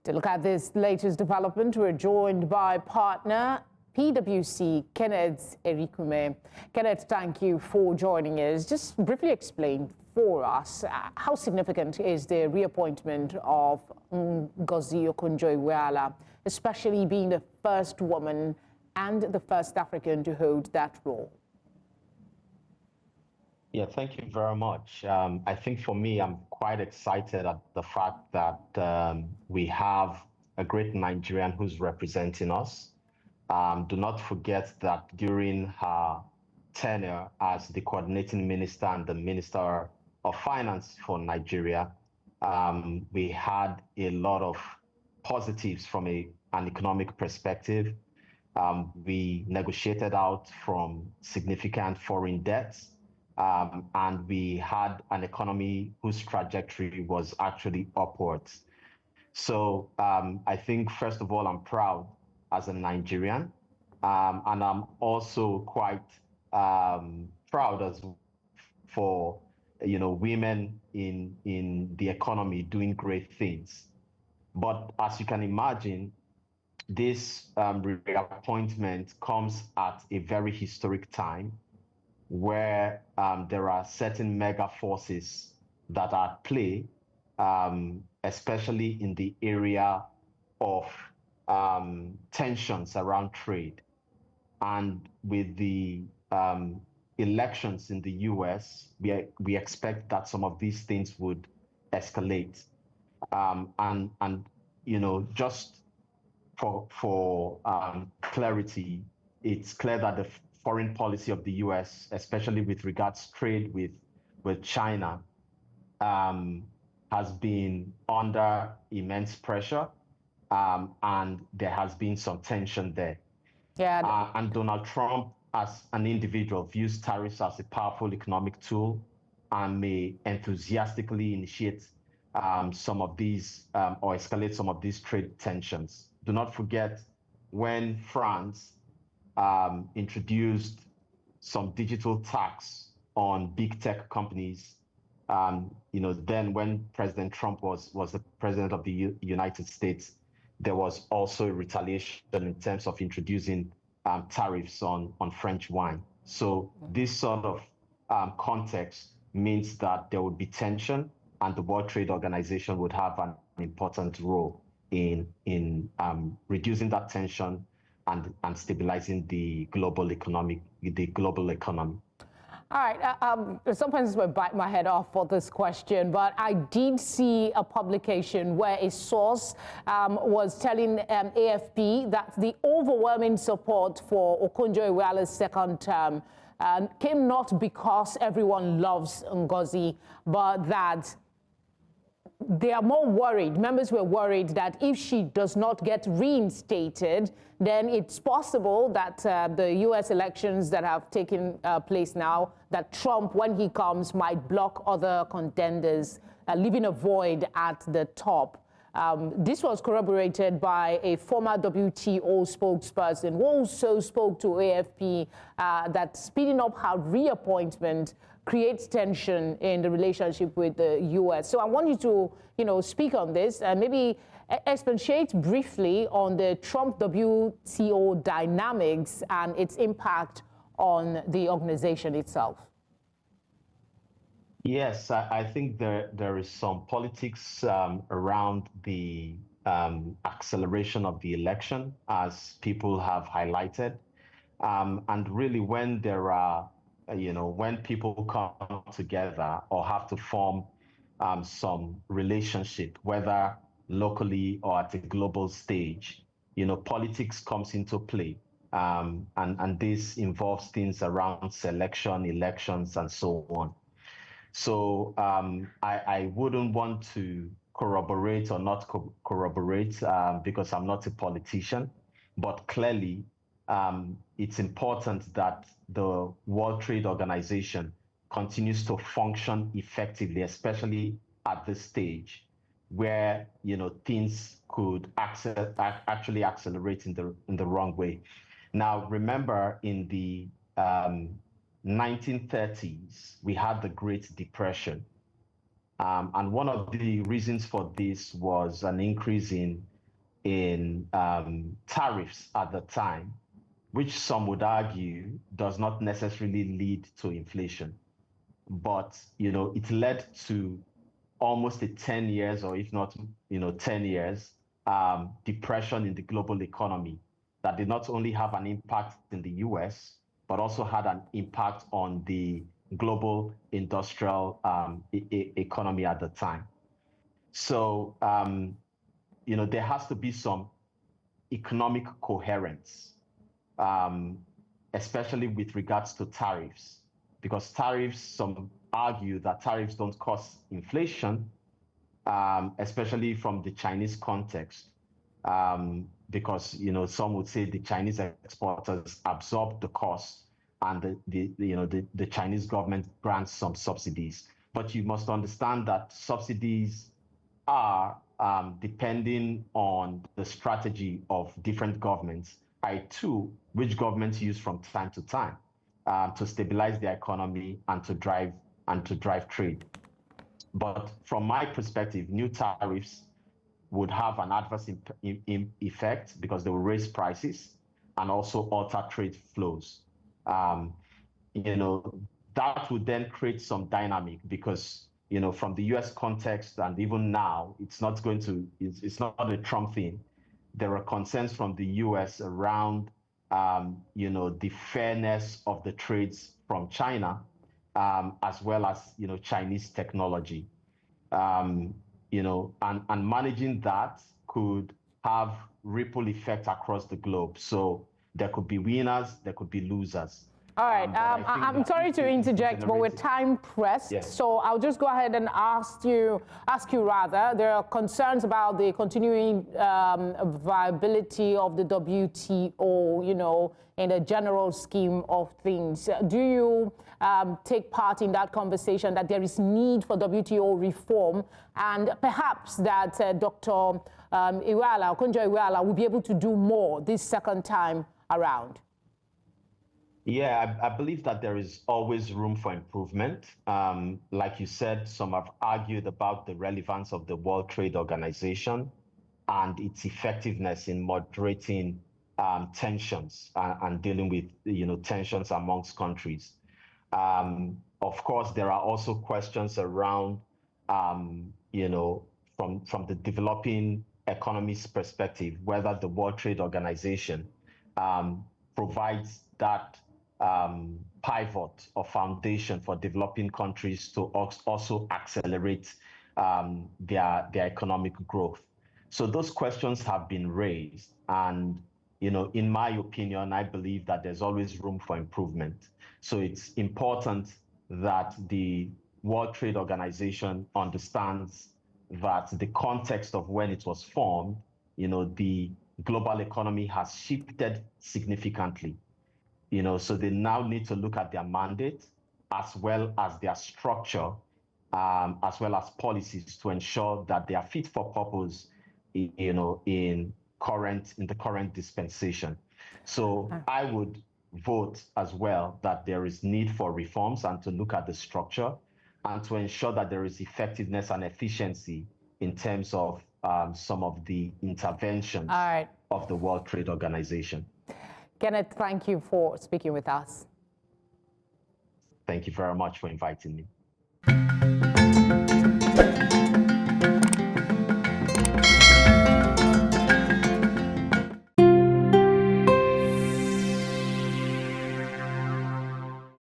To look at this latest development, we're joined by partner PwC, Kenneth Erikume. Kenneth, thank you for joining us. Just briefly explain for us how significant is the reappointment of Ngozi Okonjo-Iweala, especially being the first woman and the first African to hold that role? Yeah, thank you very much. I think for me, I'm quite excited at the fact that we have a great Nigerian who's representing us. Do not forget that during her tenure as the coordinating minister and the Minister of Finance for Nigeria, we had a lot of positives from an economic perspective. We negotiated out from significant foreign debts. And we had an economy whose trajectory was actually upwards. So I think, first of all, I'm proud as a Nigerian, and I'm also quite proud as for women in the economy doing great things. But as you can imagine, this reappointment comes at a very historic time, where there are certain mega forces that are at play, especially in the area of tensions around trade. And with the elections in the US, we expect that some of these things would escalate. And just for clarity, it's clear that the foreign policy of the US, especially with regards to trade with China, has been under immense pressure, and there has been some tension there. Yeah. And Donald Trump, as an individual, views tariffs as a powerful economic tool and may enthusiastically initiate some of these or escalate some of these trade tensions. Do not forget when France introduced some digital tax on big tech companies. Then when President Trump was the president of the United States, there was also a retaliation in terms of introducing tariffs on French wine. So this sort of context means that there would be tension, and the World Trade Organization would have an important role in reducing that tension and stabilizing the global economy. All right. Sometimes I bite my head off for this question, but I did see a publication where a source was telling AFP that the overwhelming support for Okonjo-Iweala's second term came not because everyone loves Ngozi, but that they are more worried. Members were worried that if she does not get reinstated, then it's possible that the U.S. elections that have taken place now, that Trump, when he comes, might block other contenders, leaving a void at the top. This was corroborated by a former WTO spokesperson who also spoke to AFP that speeding up her reappointment creates tension in the relationship with the U.S. So I want you to, speak on this and maybe expatiate briefly on the Trump-WTO dynamics and its impact on the organization itself. Yes, I think there is some politics around the acceleration of the election, as people have highlighted. And really, when there are when people come together or have to form some relationship, whether locally or at a global stage, politics comes into play. And this involves things around selection, elections, and so on. So I wouldn't want to corroborate or not corroborate because I'm not a politician, but clearly it's important that the World Trade Organization continues to function effectively, especially at this stage where things could actually accelerate in the wrong way. Now, remember, in the 1930s, we had the Great Depression. And one of the reasons for this was an increase in in tariffs at the time, which some would argue does not necessarily lead to inflation. But, it led to almost a 10 years, or if not, 10 years, depression in the global economy that did not only have an impact in the US, but also had an impact on the global industrial economy at the time. So, there has to be some economic coherence, especially with regards to tariffs, because tariffs, some argue that tariffs don't cause inflation, especially from the Chinese context, because some would say the Chinese exporters absorb the cost, and the Chinese government grants some subsidies. But you must understand that subsidies are depending on the strategy of different governments, too, which governments use from time to time to stabilize the economy and to drive trade. But from my perspective, new tariffs would have an adverse effect because they will raise prices and also alter trade flows. That would then create some dynamic because, from the US context and even now, it's not a Trump thing. There are concerns from the US around, the fairness of the trades from China, as well as, Chinese technology. And managing that could have ripple effect across the globe. So there could be winners, there could be losers. All right. I'm sorry to interject, but we're time pressed. Yes. So I'll just go ahead and ask you rather. There are concerns about the continuing viability of the WTO, in the general scheme of things. Do you take part in that conversation that there is need for WTO reform, and perhaps that Dr. Okonjo-Iweala will be able to do more this second time around? Yeah, I believe that there is always room for improvement. Like you said, some have argued about the relevance of the World Trade Organization and its effectiveness in moderating tensions and dealing with tensions amongst countries. Of course, there are also questions around from the developing economies perspective, whether the World Trade Organization provides that pivot or foundation for developing countries to also accelerate their economic growth. So those questions have been raised, and in my opinion, I believe that there's always room for improvement. So it's important that the World Trade Organization understands that the context of when it was formed, the global economy has shifted significantly. So they now need to look at their mandate as well as their structure, as well as policies to ensure that they are fit for purpose, in the current dispensation. So I would vote as well that there is need for reforms and to look at the structure and to ensure that there is effectiveness and efficiency in terms of some of the interventions of the World Trade Organization. Kenneth, thank you for speaking with us. Thank you very much for inviting me.